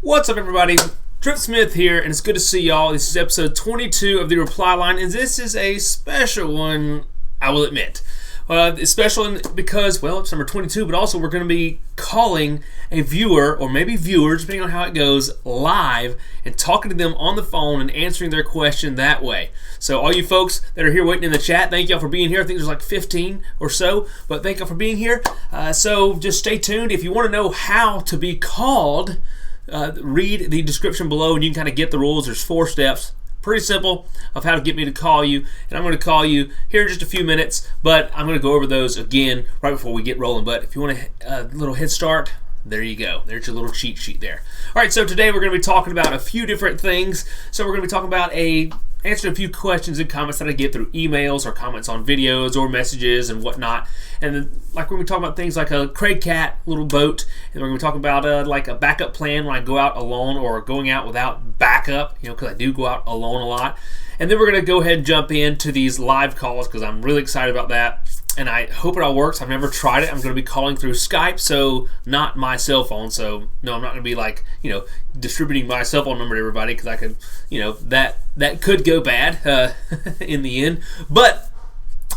What's up, everybody? Trip Smith here, and it's good to see y'all. This is episode 22 of the Reply Line, and this is a special one, I will admit. It's special because, well, it's number 22, but also we're going to be calling a viewer, or maybe viewers, depending on how it goes, live, and talking to them on the phone and answering their question that way. So all you folks that are here waiting in the chat, thank y'all for being here. I think there's like 15 or so, but thank y'all for being here. So just stay tuned. If you want to know how to be called, read the description below and you can kind of get the rules. There's 4 steps, pretty simple, of how to get me to call you, and I'm going to call you here in just a few minutes, but I'm going to go over those again right before we get rolling. But if you want a little head start, there you go. There's your little cheat sheet there. All right, so today we're going to be talking about a few different things. So we're going to be talking about answering a few questions and comments that I get through emails or comments on videos or messages and whatnot. And then, like, we're going to be talking about things like a Craig Cat little boat, and we're going to be talking about like a backup plan when I go out alone or going out without backup, because I do go out alone a lot. And then we're going to go ahead and jump into these live calls because I'm really excited about that. And I hope it all works. I've never tried it. I'm going to be calling through Skype, so not my cell phone. So no, I'm not going to be like, distributing my cell phone number to everybody, because I could, that could go bad in the end. But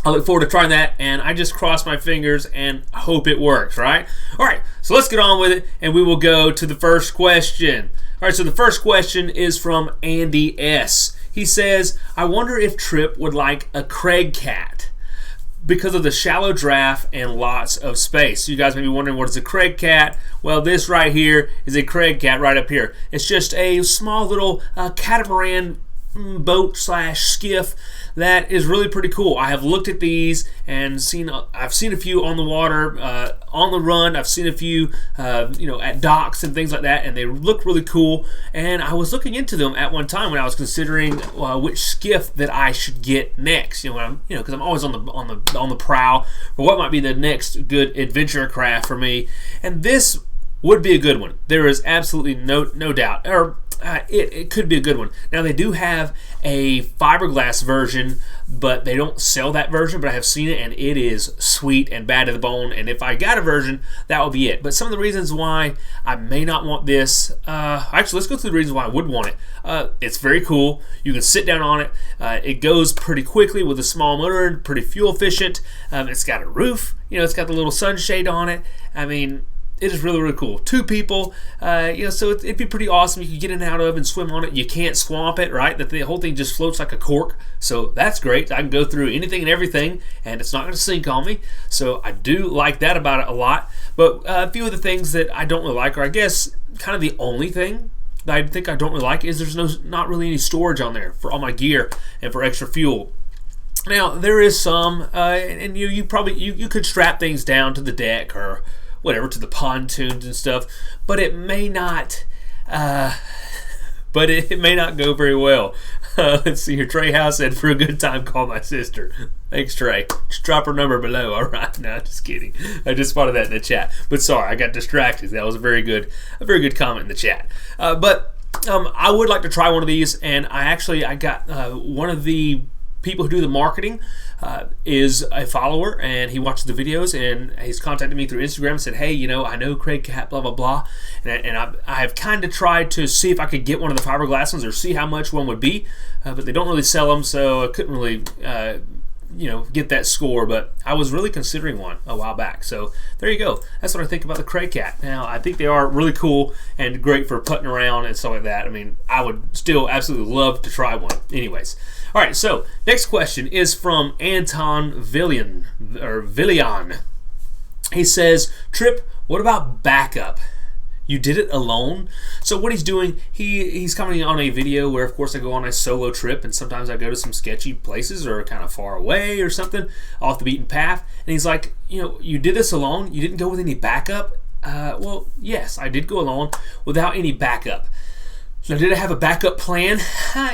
I look forward to trying that, and I just cross my fingers and hope it works, right? All right, so let's get on with it, and we will go to the first question. All right, so the first question is from Andy S. He says, I wonder if Trip would like a Craig Cat because of the shallow draft and lots of space. So you guys may be wondering, what is a Craig Cat? Well, this right here is a Craig Cat right up here. It's just a small little catamaran boat / skiff that is really pretty cool. I have looked at these and I've seen a few on the water, on the run. I've seen a few, at docks and things like that, and they look really cool. And I was looking into them at one time when I was considering which skiff that I should get next. Because I'm always on the prowl for what might be the next good adventure craft for me, and this would be a good one. There is absolutely no doubt. It could be a good one. Now, they do have a fiberglass version, but they don't sell that version, but I have seen it, and it is sweet and bad to the bone, and if I got a version, that would be it. But some of the reasons why I may not want this, actually, let's go through the reasons why I would want it. It's very cool. You can sit down on it. It goes pretty quickly with a small motor, pretty fuel efficient. It's got a roof. It's got the little sunshade on it. I mean, it is really, really cool. 2 people, so it'd be pretty awesome. You could get in and out of and swim on it. You can't swamp it, right? The whole thing just floats like a cork, so that's great. I can go through anything and everything, and it's not going to sink on me. So I do like that about it a lot. But a few of the things that I don't really like, or I guess kind of the only thing that I think I don't really like, is there's not really any storage on there for all my gear and for extra fuel. Now, there is some, and you could strap things down to the deck or whatever, to the pontoons and stuff, but it may not go very well. Let's see here. Trey House said, for a good time, call my sister. Thanks, Trey. Just drop her number below. All right. No, just kidding. I just spotted that in the chat. But sorry, I got distracted. That was a very good comment in the chat. But I would like to try one of these, and I got one of the people who do the marketing is a follower, and he watches the videos, and he's contacted me through Instagram and said, hey, I know Craig Cat, blah, blah, blah, and I have kind of tried to see if I could get one of the fiberglass ones or see how much one would be, but they don't really sell them, so I couldn't really get that score, but I was really considering one a while back. So there you go. That's what I think about the Craig Cat. Now, I think they are really cool and great for putting around and stuff like that. I mean, I would still absolutely love to try one. Anyways. All right, so next question is from Anton Villian. He says, Trip, what about backup? You did it alone? So what he's doing, he's commenting on a video where, of course, I go on a solo trip, and sometimes I go to some sketchy places or kind of far away or something, off the beaten path. And he's like, you did this alone? You didn't go with any backup? Well, yes, I did go alone without any backup. Now, did I have a backup plan?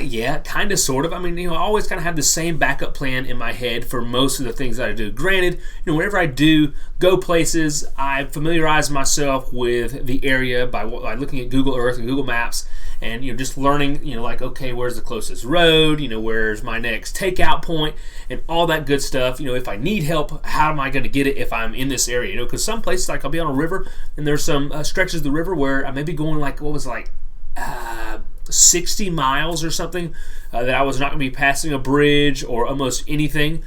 Yeah, kind of, sort of. I mean, I always kind of have the same backup plan in my head for most of the things that I do. Granted, whenever I do go places, I familiarize myself with the area by looking at Google Earth and Google Maps, and just learning, like, okay, where's the closest road, where's my next takeout point, and all that good stuff. If I need help, how am I going to get it if I'm in this area? Because some places, like, I'll be on a river, and there's some stretches of the river where I may be going, like, 60 miles or something, that I was not going to be passing a bridge or almost anything.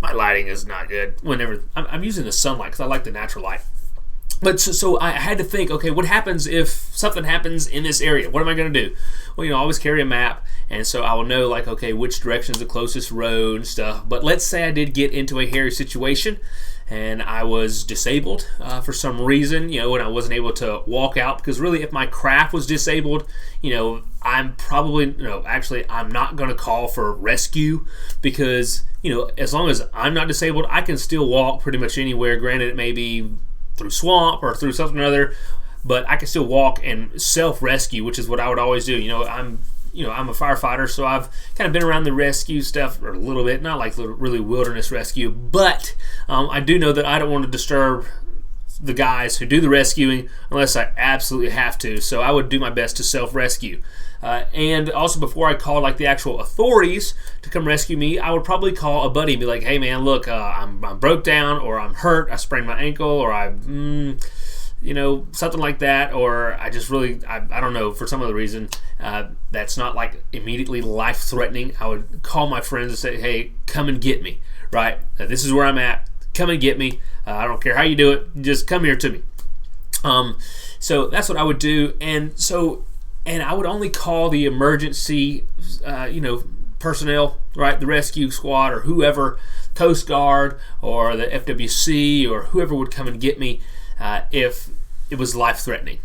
My lighting is not good. Whenever I'm using the sunlight because I like the natural light. But so I had to think, okay, what happens if something happens in this area? What am I going to do? Well, I always carry a map, and so I will know, like, okay, which direction is the closest road and stuff. But let's say I did get into a hairy situation, and I was disabled for some reason, and I wasn't able to walk out, because really, if my craft was disabled, I'm probably, I'm not going to call for rescue, because, as long as I'm not disabled, I can still walk pretty much anywhere. Granted, it may be through swamp or through something or other, but I can still walk and self-rescue, which is what I would always do. I'm a firefighter, so I've kind of been around the rescue stuff a little bit, not like really wilderness rescue, but I do know that I don't want to disturb the guys who do the rescuing unless I absolutely have to, so I would do my best to self-rescue. And also, before I call, like, the actual authorities to come rescue me, I would probably call a buddy and be like, hey man, look, I'm broke down, or I'm hurt, I sprained my ankle, or something like that, or I just really, I don't know, for some other reason, that's not like immediately life-threatening. I would call my friends and say, hey, come and get me, right? This is where I'm at, come and get me. I don't care how you do it, just come here to me. So that's what I would do, and I would only call the emergency, personnel, right, the rescue squad or whoever, Coast Guard or the FWC or whoever would come and get me if it was life-threatening,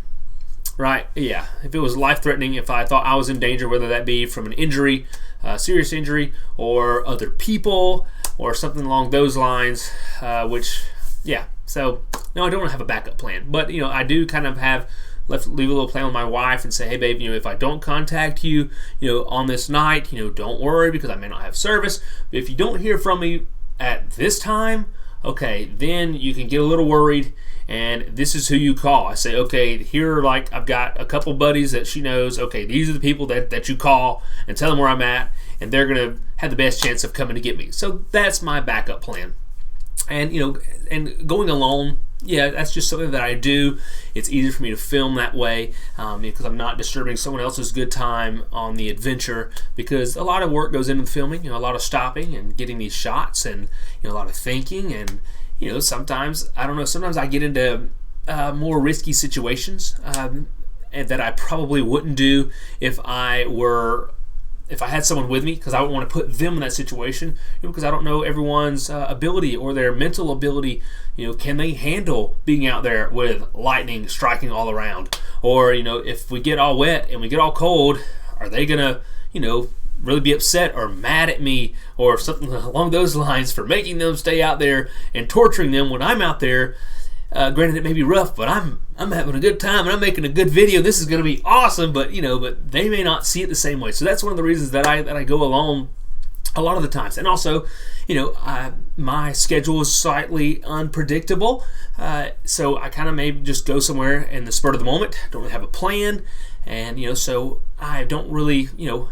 right? Yeah, if it was life-threatening, if I thought I was in danger, whether that be from an injury, serious injury, or other people, or something along those lines, so, no, I don't have a backup plan, but, I do kind of leave a little plan with my wife and say, hey babe, if I don't contact you, on this night, don't worry, because I may not have service. But if you don't hear from me at this time, okay, then you can get a little worried, and this is who you call. I say, okay, here, like, I've got a couple buddies that she knows, okay, these are the people that you call and tell them where I'm at, and they're going to have the best chance of coming to get me. So that's my backup plan. And, and going alone, yeah, that's just something that I do. It's easier for me to film that way because I'm not disturbing someone else's good time on the adventure, because a lot of work goes into filming, a lot of stopping and getting these shots, and, a lot of thinking, and, sometimes I get into more risky situations and that I probably wouldn't do if I had someone with me, because I would want to put them in that situation, because I don't know everyone's ability or their mental ability. Can they handle being out there with lightning striking all around? Or, if we get all wet and we get all cold, are they going to, really be upset or mad at me or something along those lines for making them stay out there and torturing them when I'm out there? Granted, it may be rough, but I'm having a good time and I'm making a good video. This is going to be awesome, but but they may not see it the same way. So that's one of the reasons that I go alone a lot of the times. And also, my schedule is slightly unpredictable, so I kind of maybe just go somewhere in the spur of the moment. Don't really have a plan, and so I don't really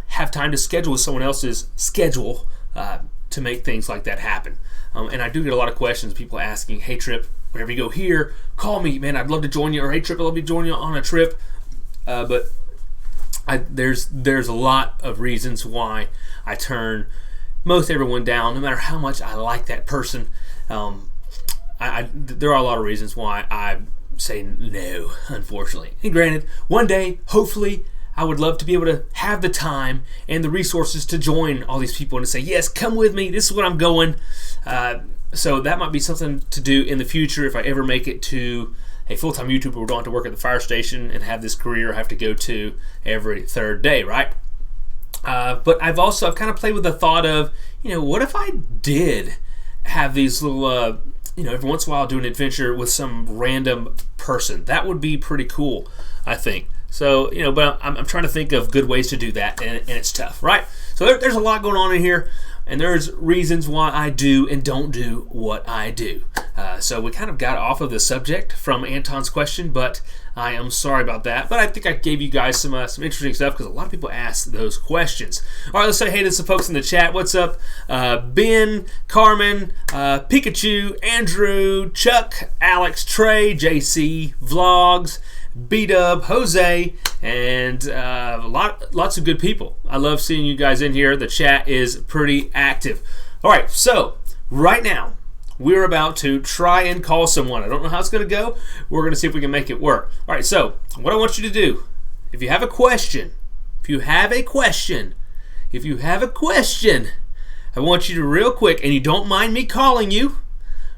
have time to schedule with someone else's schedule to make things like that happen. And I do get a lot of questions, people asking, hey Trip, whenever you go here, call me, man, I'd love to join you, or hey Trip, I'd love to join you on a trip. But there's a lot of reasons why I turn most everyone down, no matter how much I like that person. There are a lot of reasons why I say no, unfortunately. And granted, one day, hopefully, I would love to be able to have the time and the resources to join all these people and to say, yes, come with me, this is where I'm going. So that might be something to do in the future if I ever make it to a full-time YouTuber who don't have to work at the fire station and have this career I have to go to every third day, right? But I've kind of played with the thought of, what if I did have these little, every once in a while do an adventure with some random person? That would be pretty cool, I think. So, but I'm trying to think of good ways to do that, and it's tough, right? So there's a lot going on in here, and there's reasons why I do and don't do what I do. So we kind of got off of the subject from Anton's question, but I am sorry about that. But I think I gave you guys some interesting stuff because a lot of people ask those questions. All right, let's say hey to some folks in the chat. What's up? Ben, Carmen, Pikachu, Andrew, Chuck, Alex, Trey, JC, Vlogs, B-Dub, Jose, and lots of good people. I love seeing you guys in here. The chat is pretty active. All right, so right now, we're about to try and call someone. I don't know how it's going to go. We're going to see if we can make it work. All right, so what I want you to do, if you have a question, I want you to real quick, and you don't mind me calling you,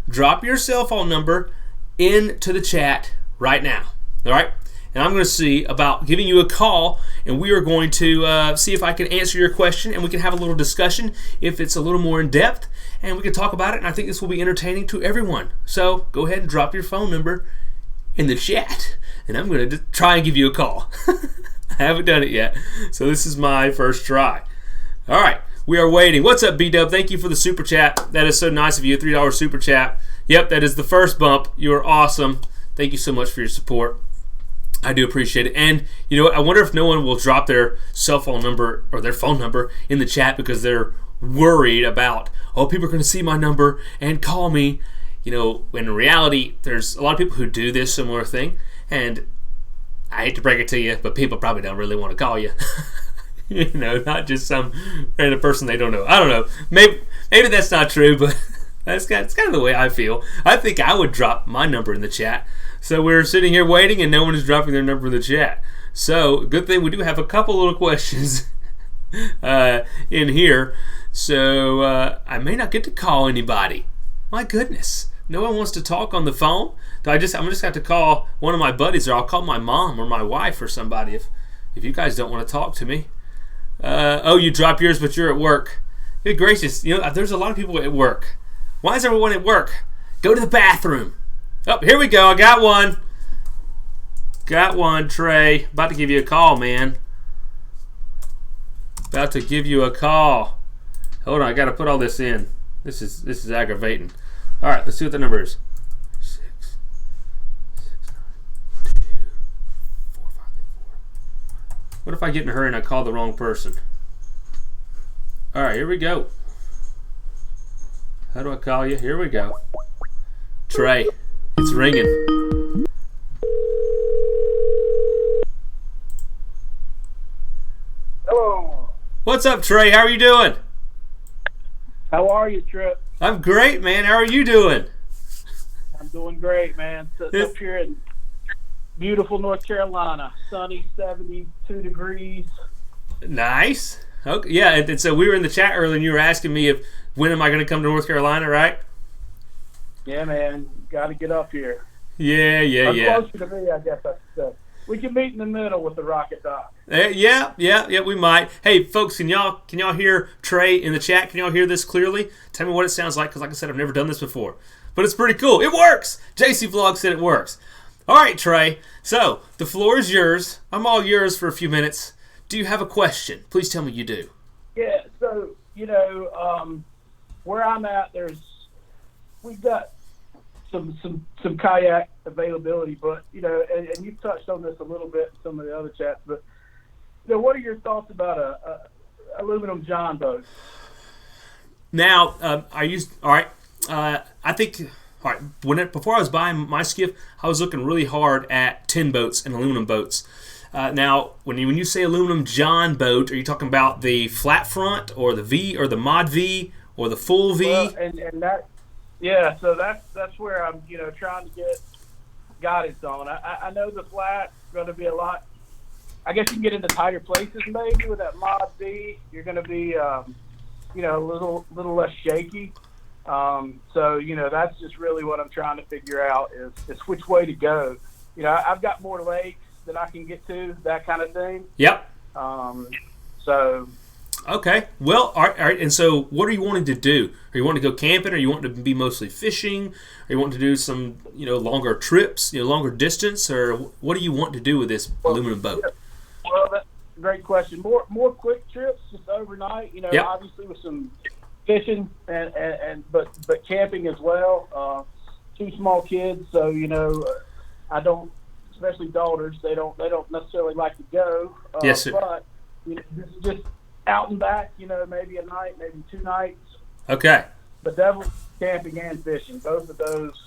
drop your cell phone number into the chat right now. All right? And I'm going to see about giving you a call, and we are going to see if I can answer your question, and we can have a little discussion if it's a little more in depth, and we can talk about it, and I think this will be entertaining to everyone. So go ahead and drop your phone number in the chat, and I'm going to try and give you a call. I haven't done it yet, so this is my first try. All right, we are waiting. What's up, B-Dub? Thank you for the super chat. That is so nice of you, $3 super chat. Yep, that is the first bump. You are awesome. Thank you so much for your support. I do appreciate it. And you know what? I wonder if no one will drop their cell phone number or their phone number in the chat because they're worried about, oh, people are going to see my number and call me. You know, in reality, there's a lot of people who do this similar thing. And I hate to break it to you, but people probably don't really want to call you. You know, not just some random person they don't know. I don't know. Maybe that's not true, but it's kind of the way I feel. I think I would drop my number in the chat. So we're sitting here waiting, and no one is dropping their number in the chat. So good thing we do have a couple little questions in here. So I may not get to call anybody. My goodness, no one wants to talk on the phone. I'm just going to have to call one of my buddies, or I'll call my mom or my wife or somebody if you guys don't want to talk to me. Oh, you dropped yours, but you're at work. Good gracious, you know, there's a lot of people at work. Why is everyone at work? Go to the bathroom. Oh, here we go. I got one. Got one, Trey. About to give you a call, man. About to give you a call. Hold on, I got to put all this in. This is aggravating. All right, let's see what the number is. 6, 9, 2, 4, 5, 8, 4. What if I get in a hurry and I call the wrong person? All right, here we go. How do I call you? Here we go. Trey. It's ringing. Hello. What's up, Trey? How are you doing? How are you, Trip? I'm great, man. How are you doing? I'm doing great, man. Up here in beautiful North Carolina. Sunny, 72 degrees. Nice. Okay. Yeah, and so we were in the chat earlier, and you were asking me when am I going to come to North Carolina, right? Yeah, man. Got to get up here. Yeah. Closer to me, I guess I should say. We can meet in the middle with the rocket dock. Yeah, we might. Hey, folks, can y'all hear Trey in the chat? Can y'all hear this clearly? Tell me what it sounds like, because like I said, I've never done this before. But it's pretty cool. It works! JC Vlog said it works. All right, Trey. So, the floor is yours. I'm all yours for a few minutes. Do you have a question? Please tell me you do. Yeah, so, you know, where I'm at, we've got some kayak availability, but you know, and you've touched on this a little bit in some of the other chats, but you know, what are your thoughts about a aluminum John boat? Now, I think before I was buying my skiff, I was looking really hard at tin boats and aluminum boats. Now, when you say aluminum John boat, are you talking about the flat front or the V or the mod V or the full V? Well, and that. Yeah, so that's where I'm, you know, trying to get guidance on. I know the flat's going to be a lot. I guess you can get into tighter places maybe with that Mod V. You're going to be, you know, a little less shaky. So you know, that's just really what I'm trying to figure out is which way to go. You know, I've got more lakes that I can get to, that kind of thing. Yep. So. Okay. Well, all right. And so, what are you wanting to do? Are you wanting to go camping? Are you wanting to be mostly fishing? Are you wanting to do some, you know, longer trips, you know, longer distance, or what do you want to do with this aluminum boat? Yeah. Well, that's a great question. More quick trips, just overnight. You know, Yep. Obviously with some fishing but camping as well. Two small kids, so I don't, especially daughters. They don't necessarily like to go. Yes, sir. But just out and back. Maybe a night, maybe 2 nights. Okay. But definitely camping and fishing, both of those.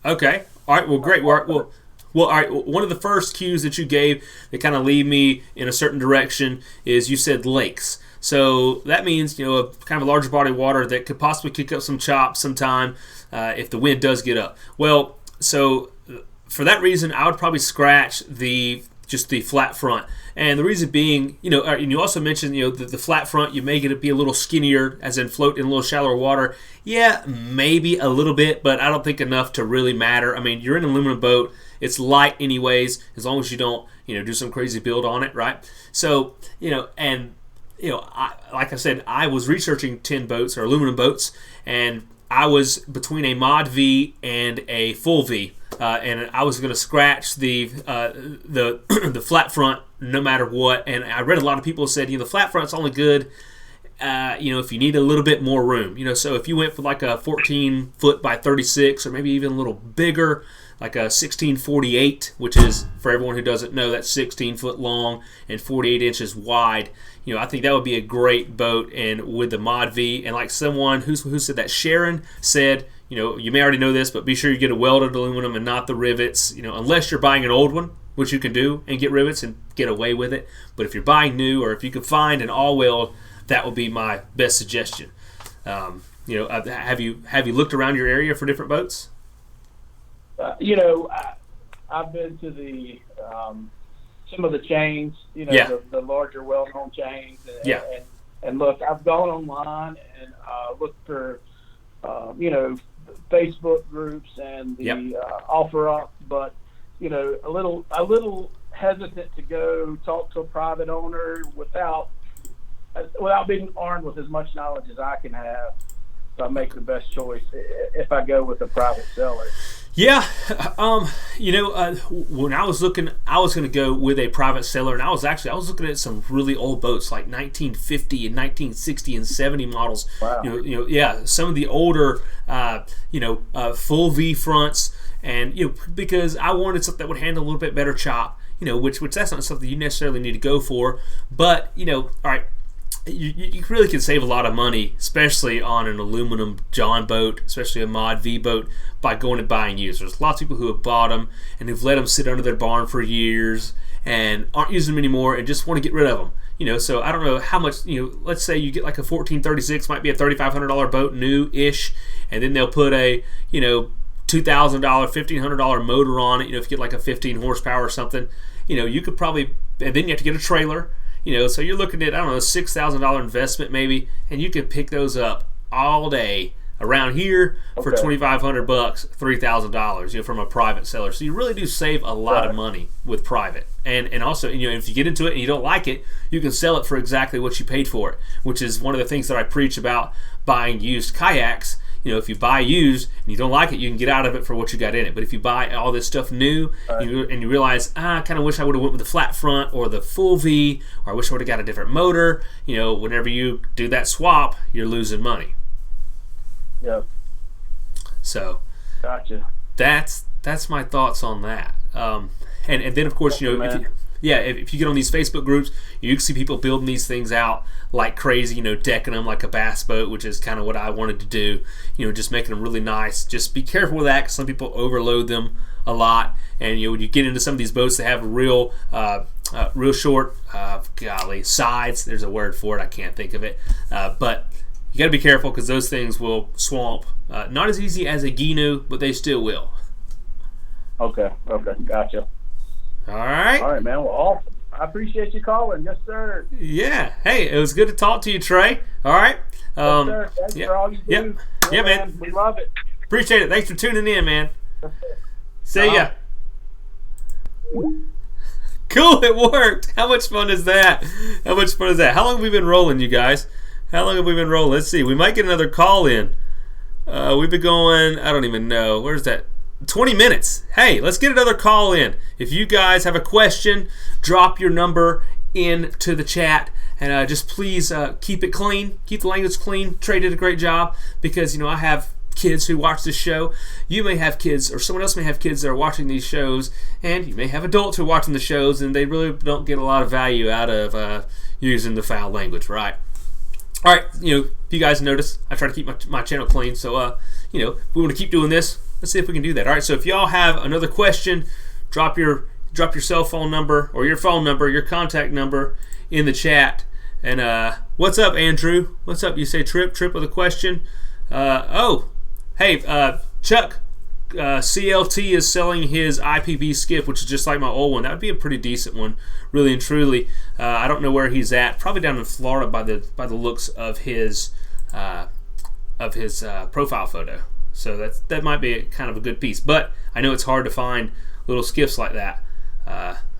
Okay. All right. Well, great. Well, all right. One of the first cues that you gave that kind of lead me in a certain direction is you said lakes. So that means a kind of a larger body of water that could possibly kick up some chops sometime if the wind does get up. Well, so for that reason, I would probably scratch just the flat front. And the reason being, and you also mentioned, the flat front, you may get it be a little skinnier, as in float in a little shallower water. Yeah, maybe a little bit, but I don't think enough to really matter. I mean, you're in an aluminum boat. It's light anyways, as long as you don't, do some crazy build on it, right? So, like I said, I was researching tin boats or aluminum boats, and I was between a mod V and a full V. And I was going to scratch the flat front no matter what. And I read a lot of people said, the flat front's only good, if you need a little bit more room. So if you went for like a 14 foot by 36, or maybe even a little bigger, like a 1648, which is, for everyone who doesn't know, that's 16 foot long and 48 inches wide. I think that would be a great boat, and with the Mod V, and like someone who said that, Sharon said, you may already know this, but be sure you get a welded aluminum and not the rivets, unless you're buying an old one, which you can do and get rivets and get away with it. But if you're buying new, or if you can find an all weld, that would be my best suggestion. Have you looked around your area for different boats? I've been to the some of the chains, the larger, well-known chains. And look, I've gone online and looked for, Facebook groups and the offer up, but a little hesitant to go talk to a private owner without being armed with as much knowledge as I can have. So I make the best choice if I go with a private seller. Yeah, when I was looking, I was going to go with a private seller, and I was looking at some really old boats, like 1950 and 1960 and 70 models. Wow. Some of the older, full V fronts, and because I wanted something that would handle a little bit better chop, which that's not something you necessarily need to go for, but all right. You really can save a lot of money, especially on an aluminum John boat, especially a Mod V boat, by going and buying used. There's lots of people who have bought them and who've let them sit under their barn for years and aren't using them anymore and just want to get rid of them. So I don't know how much, let's say you get like a 1436, might be a $3,500 boat, new-ish, and then they'll put a, $2,000, $1,500 motor on it. If you get like a 15 horsepower or something, you could probably, and then you have to get a trailer. So you're looking at, a $6,000 investment maybe, and you can pick those up all day around here for $2,500, $3,000, from a private seller. So you really do save a lot of money with private. And also, if you get into it and you don't like it, you can sell it for exactly what you paid for it, which is one of the things that I preach about buying used kayaks. If you buy used and you don't like it, you can get out of it for what you got in it. But if you buy all this stuff new and you realize, I kind of wish I would have went with the flat front or the full V, or I wish I would have got a different motor, whenever you do that swap, you're losing money. Yep. So, gotcha. That's my thoughts on that. And then of course, if you get on these Facebook groups, you can see people building these things out like crazy, decking them like a bass boat, which is kind of what I wanted to do, just making them really nice. Just be careful with that, because some people overload them a lot. And when you get into some of these boats that have real short, sides, there's a word for it, I can't think of it. But you got to be careful, because those things will swamp. Not as easy as a Ginu, but they still will. Okay, gotcha. All right, man. Well, awesome. I appreciate you calling. Yes, sir. Yeah. Hey, it was good to talk to you, Trey. All right. Yes, sir. Thanks for all you do. Yeah, man. We love it. Appreciate it. Thanks for tuning in, man. See ya. Cool, it worked. How much fun is that? How long have we been rolling, you guys? Let's see. We might get another call in. We've been going, I don't even know. Where's that? 20 minutes. Hey, let's get another call in. If you guys have a question, drop your number into the chat, And just please keep it clean, keep the language clean. Trey did a great job because, I have kids who watch this show. You may have kids, or someone else may have kids that are watching these shows, and you may have adults who are watching the shows, and they really don't get a lot of value out of using the foul language, right? All right, if you guys notice, I try to keep my channel clean, so, we want to keep doing this. Let's see if we can do that. All right, so if y'all have another question, drop your cell phone number or your phone number, your contact number in the chat. And what's up, Andrew? What's up? You say Trip with a question. Hey, Chuck, CLT is selling his IPB skip, which is just like my old one. That would be a pretty decent one, really and truly. I don't know where he's at. Probably down in Florida by the looks of his profile photo. So that might be kind of a good piece. But I know it's hard to find little skiffs like that.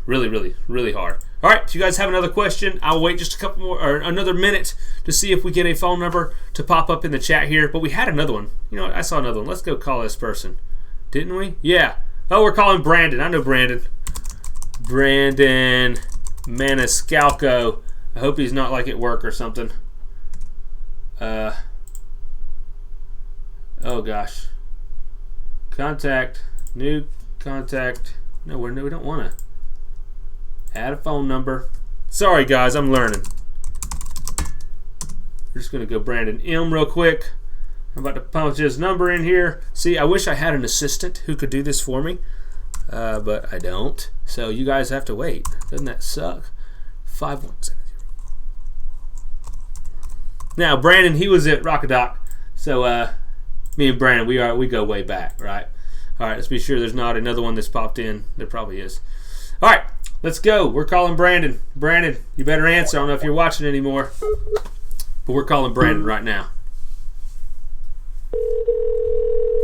Really, really, really hard. All right, if you guys have another question, I'll wait just a couple more or another minute to see if we get a phone number to pop up in the chat here. But we had another one. I saw another one. Let's go call this person. Didn't we? Yeah. Oh, we're calling Brandon. I know Brandon. Brandon Maniscalco. I hope he's not like at work or something. Oh gosh. Contact. New contact. No, we don't want to. Add a phone number. Sorry, guys, I'm learning. We're just going to go Brandon M real quick. I'm about to punch his number in here. See, I wish I had an assistant who could do this for me, but I don't. So you guys have to wait. Doesn't that suck? 5170. Now, Brandon, he was at Rockadoc. So me and Brandon, we go way back, right? All right, let's be sure there's not another one that's popped in. There probably is. All right. Let's go. We're calling Brandon. Brandon, you better answer. I don't know if you're watching anymore, but we're calling Brandon right now.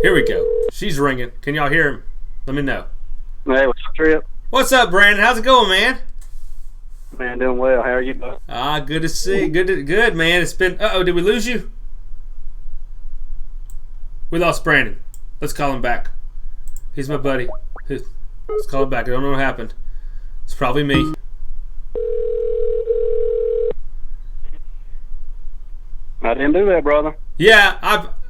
Here we go. She's ringing. Can y'all hear him? Let me know. Hey, what's up, Trip? What's up, Brandon? How's it going, man? Man, doing well. How are you, bud? Good to see. Good, man. It's been. Did we lose you? We lost Brandon. Let's call him back. He's my buddy. Let's call him back. I don't know what happened. It's probably me. I didn't do that, brother. Yeah,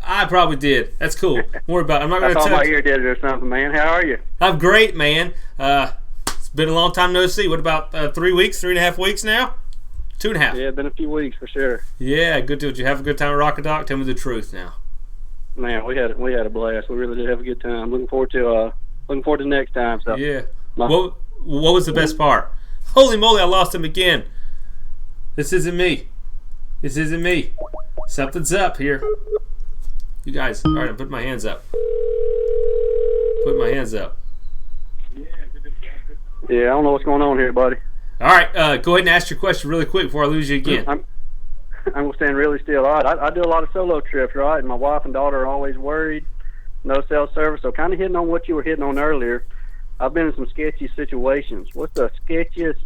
I probably did. That's cool. Don't worry about it. I'm not going to touch. I thought my ear did it or something, man. How are you? I'm great, man. It's been a long time no see. What about 3 weeks, 3.5 weeks now? 2.5. Yeah, it's been a few weeks for sure. Yeah, good deal. Did you have a good time at Rockadoc? Tell me the truth now. Man, we had a blast. We really did have a good time. Looking forward to next time. So yeah. What was the best part? Holy moly, I lost him again. This isn't me. Something's up here. You guys, all right, I'm putting my hands up. Yeah, I don't know what's going on here, buddy. All right, go ahead and ask your question really quick before I lose you again. I'm going to stand really still. All right, I do a lot of solo trips, right? And my wife and daughter are always worried. No cell service. So kind of hitting on what you were hitting on earlier. I've been in some sketchy situations. What's the sketchiest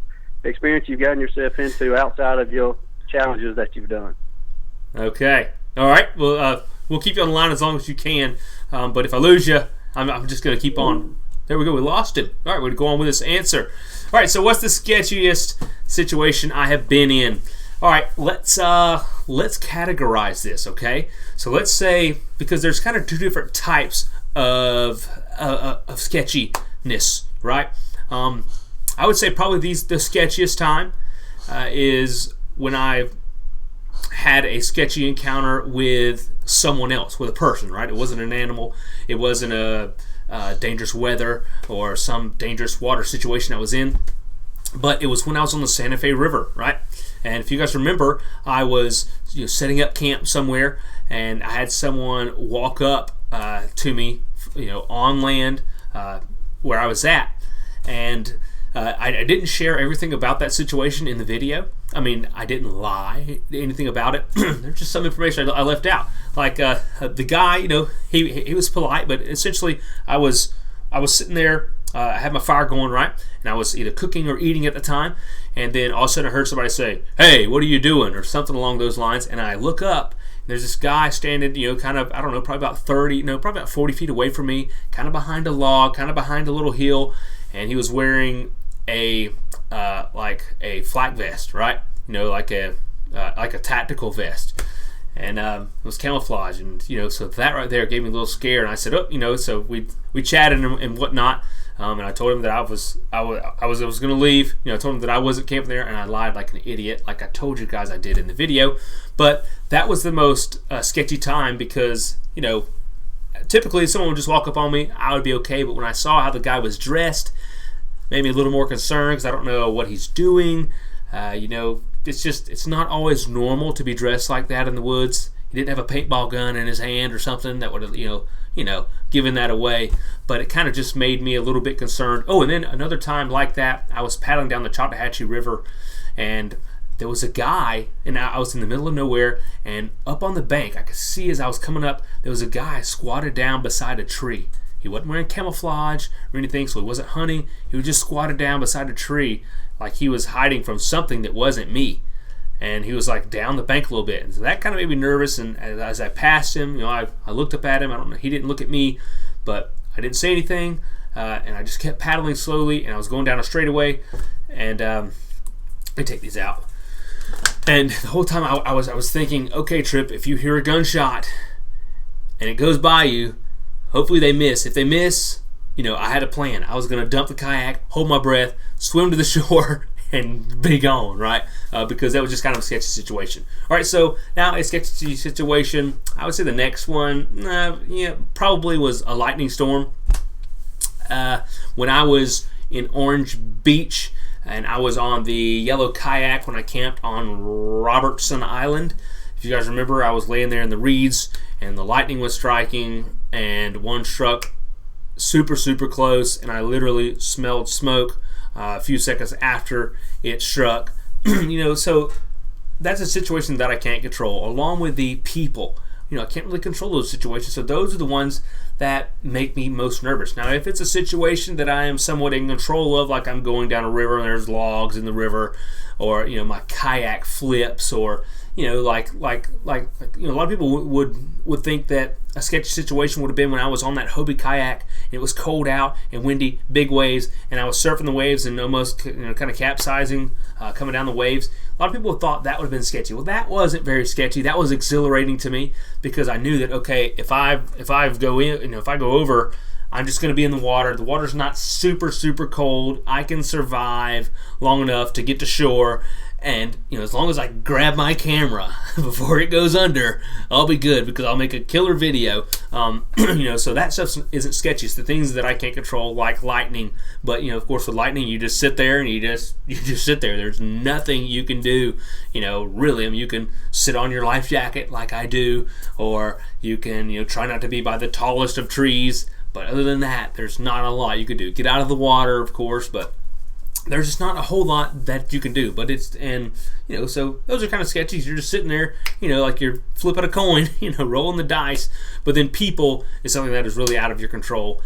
experience you've gotten yourself into outside of your challenges that you've done? Okay. All right. Well, we'll keep you on the line as long as you can. But if I lose you, I'm just going to keep on. There we go. We lost him. All right. We're going to go on with this answer. All right. So what's the sketchiest situation I have been in? All right. Let's categorize this. Okay. So let's say, because there's kind of two different types of sketchiness, right? I would say probably the sketchiest time is when I had a sketchy encounter with someone else, with a person, right? It wasn't an animal. It wasn't a dangerous weather or some dangerous water situation I was in. But it was when I was on the Santa Fe River, right? And if you guys remember, I was setting up camp somewhere, and I had someone walk up to me, on land where I was at, and I didn't share everything about that situation in the video. I mean, I didn't lie anything about it. There's just some information I left out. Like the guy, he was polite, but essentially I was sitting there. I had my fire going, right, and I was either cooking or eating at the time. And then all of a sudden I heard somebody say, "Hey, what are you doing?" or something along those lines. And I look up. There's this guy standing, kind of, I don't know, probably about 40 feet away from me, kind of behind a log, kind of behind a little hill, and he was wearing a flak vest, right? like a tactical vest. And it was camouflage, and so that right there gave me a little scare. And I said, so we chatted and whatnot, and I told him that I was going to leave. I told him that I wasn't camping there, and I lied like an idiot, like I told you guys I did in the video. But that was the most sketchy time because typically if someone would just walk up on me, I would be okay. But when I saw how the guy was dressed, made me a little more concerned because I don't know what he's doing. It's not always normal to be dressed like that in the woods. He didn't have a paintball gun in his hand or something that would have, given that away. But it kind of just made me a little bit concerned. Oh, and then another time like that, I was paddling down the Chattahoochee River, and there was a guy, and I was in the middle of nowhere, and up on the bank, I could see as I was coming up, there was a guy squatted down beside a tree. He wasn't wearing camouflage or anything, so he wasn't hunting. He was just squatted down beside a tree like he was hiding from something that wasn't me. And he was like down the bank a little bit. And so that kind of made me nervous. And as I passed him, I looked up at him. I don't know, he didn't look at me, but I didn't say anything. And I just kept paddling slowly, and I was going down a straightaway. And let me take these out. And the whole time I was thinking, okay, Trip, if you hear a gunshot and it goes by you, hopefully they miss. If they miss, I had a plan. I was going to dump the kayak, hold my breath, swim to the shore, and be gone, right? Because that was just kind of a sketchy situation. All right, so now a sketchy situation. I would say the next one, probably was a lightning storm. When I was in Orange Beach, and I was on the yellow kayak when I camped on Robertson Island. If you guys remember, I was laying there in the reeds, and the lightning was striking, and one struck super, super close, and I literally smelled smoke a few seconds after it struck. So that's a situation that I can't control, along with the people. I can't really control those situations, so those are the ones that make me most nervous. Now, if it's a situation that I am somewhat in control of, like I'm going down a river and there's logs in the river, or my kayak flips, or like a lot of people would think that a sketchy situation would have been when I was on that Hobie kayak and it was cold out and windy, big waves, and I was surfing the waves and almost kind of capsizing, coming down the waves. A lot of people thought that would have been sketchy. Well, that wasn't very sketchy. That was exhilarating to me because I knew that if I go over, I'm just going to be in the water. The water's not super, super cold. I can survive long enough to get to shore. And, as long as I grab my camera before it goes under, I'll be good because I'll make a killer video. So that stuff isn't sketchy. It's the things that I can't control, like lightning. But, of course, with lightning, you just sit there and you just sit there. There's nothing you can do, really. I mean, you can sit on your life jacket like I do, or you can, try not to be by the tallest of trees. But other than that, there's not a lot you can do. Get out of the water, of course, but there's just not a whole lot that you can do. But so those are kind of sketchy. You're just sitting there, like you're flipping a coin, rolling the dice. But then people is something that is really out of your control.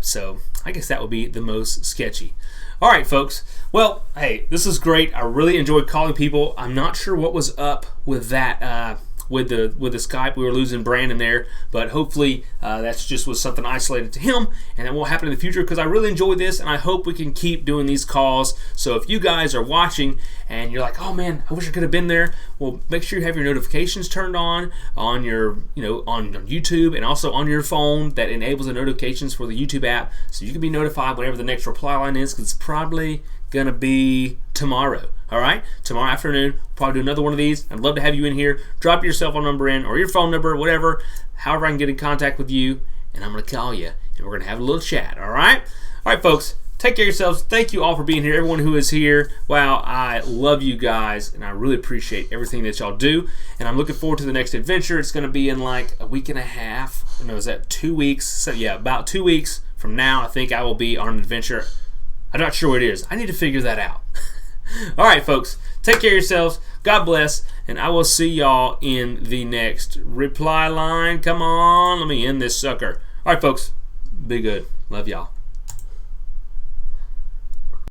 So I guess that would be the most sketchy. All right, folks. Well, hey, this is great. I really enjoyed calling people. I'm not sure what was up with that. With the Skype, we were losing Brandon there, but hopefully that's just was something isolated to him, and that won't happen in the future because I really enjoy this, and I hope we can keep doing these calls. So if you guys are watching and you're like, oh man, I wish I could have been there, well, make sure you have your notifications turned on your on YouTube and also on your phone. That enables the notifications for the YouTube app, so you can be notified whenever the next reply line is, because it's probably gonna be tomorrow. All right, tomorrow afternoon, we'll probably do another one of these. I'd love to have you in here. Drop your cell phone number in, or your phone number, whatever, however I can get in contact with you, and I'm going to call you, and we're going to have a little chat, all right? All right, folks, take care of yourselves. Thank you all for being here, everyone who is here. Wow, I love you guys, and I really appreciate everything that y'all do, and I'm looking forward to the next adventure. It's going to be in like a week and a half. No, is that 2 weeks? So, yeah, about 2 weeks from now, I think I will be on an adventure. I'm not sure what it is. I need to figure that out. All right, folks, take care of yourselves. God bless, and I will see y'all in the next reply line. Come on, let me end this sucker. All right, folks, be good. Love y'all.